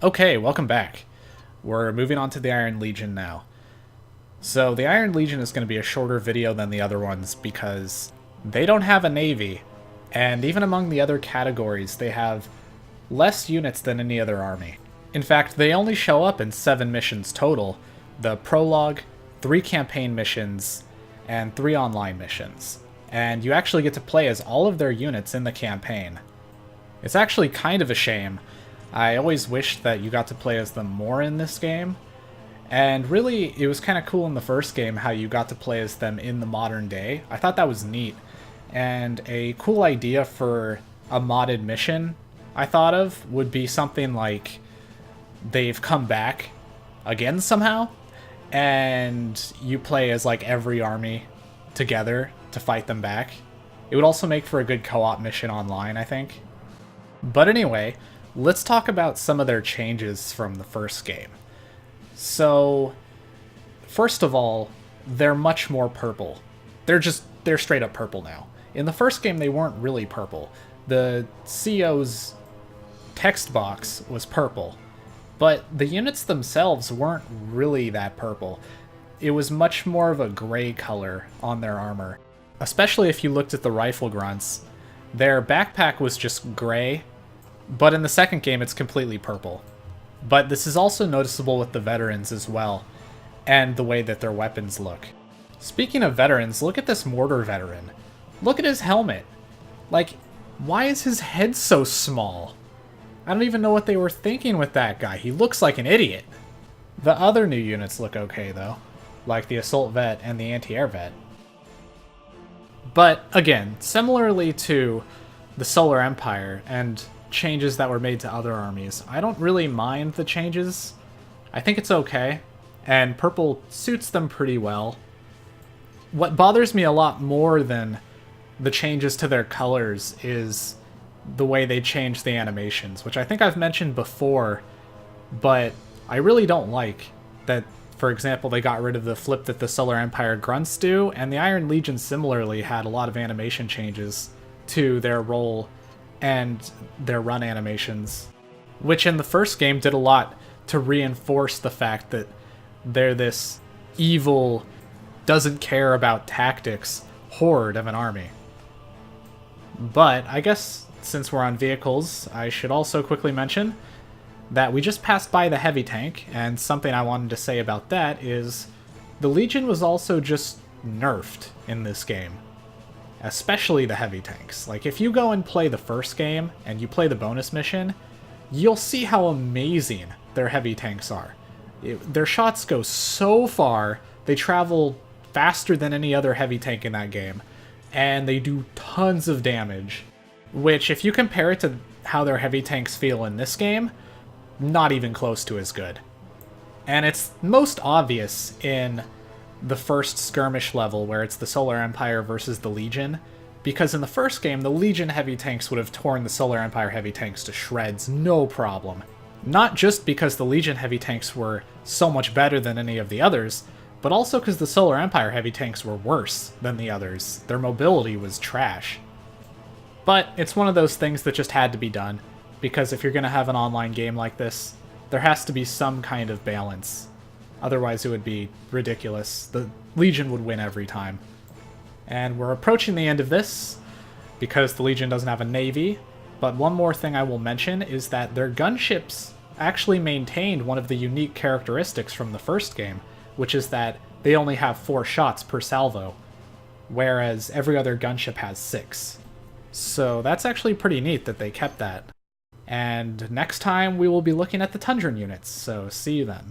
Okay, welcome back. We're moving on to the Iron Legion now. So the Iron Legion is going to be a shorter video than the other ones because they don't have a navy, and even among the other categories they have less units than any other army. In fact, they only show up in 7 missions total: the prologue, 3 campaign missions, and 3 online missions. And you actually get to play as all of their units in the campaign. It's actually kind of a shame. I always wished that you got to play as them more in this game. And really, it was kind of cool in the first game how you got to play as them in the modern day. I thought that was neat. And a cool idea for a modded mission I thought of would be something like they've come back again somehow, and you play as like every army together to fight them back. It would also make for a good co-op mission online, I think. But anyway, let's talk about some of their changes from the first game. So, first of all, they're much more purple. They're straight up purple now. In the first game, they weren't really purple. The CO's text box was purple, but the units themselves weren't really that purple. It was much more of a gray color on their armor. Especially if you looked at the rifle grunts. Their backpack was just gray, but in the second game it's completely purple. But this is also noticeable with the veterans as well, and the way that their weapons look. Speaking of veterans, look at this mortar veteran. Look at his helmet. Like, why is his head so small? I don't even know what they were thinking with that guy. He looks like an idiot. The other new units look okay though, like the assault vet and the anti-air vet. But again, similarly to the Solar Empire and changes that were made to other armies, I don't really mind the changes. I think it's okay, and purple suits them pretty well. What bothers me a lot more than the changes to their colors is the way they changed the animations, which I think I've mentioned before, but I really don't like that. For example, they got rid of the flip that the Solar Empire grunts do, and the Iron Legion similarly had a lot of animation changes to their roll and their run animations, which in the first game did a lot to reinforce the fact that they're this evil, doesn't care about tactics horde of an army. But I guess since we're on vehicles, I should also quickly mention that we just passed by the heavy tank, and something I wanted to say about that is the Legion was also just nerfed in this game. Especially the heavy tanks. Like, if you go and play the first game, and you play the bonus mission, you'll see how amazing their heavy tanks are. Their shots go so far, they travel faster than any other heavy tank in that game, and they do tons of damage. Which, if you compare it to how their heavy tanks feel in this game, not even close to as good. And it's most obvious in the first skirmish level where it's the Solar Empire versus the Legion, because in the first game the Legion heavy tanks would have torn the Solar Empire heavy tanks to shreds, no problem. Not just because the Legion heavy tanks were so much better than any of the others, but also because the Solar Empire heavy tanks were worse than the others. Their mobility was trash. But it's one of those things that just had to be done, because if you're going to have an online game like this, there has to be some kind of balance. Otherwise it would be ridiculous. The Legion would win every time. And we're approaching the end of this, because the Legion doesn't have a navy, but one more thing I will mention is that their gunships actually maintained one of the unique characteristics from the first game, which is that they only have 4 shots per salvo, whereas every other gunship has 6. So that's actually pretty neat that they kept that. And next time we will be looking at the Tundran units, so see you then.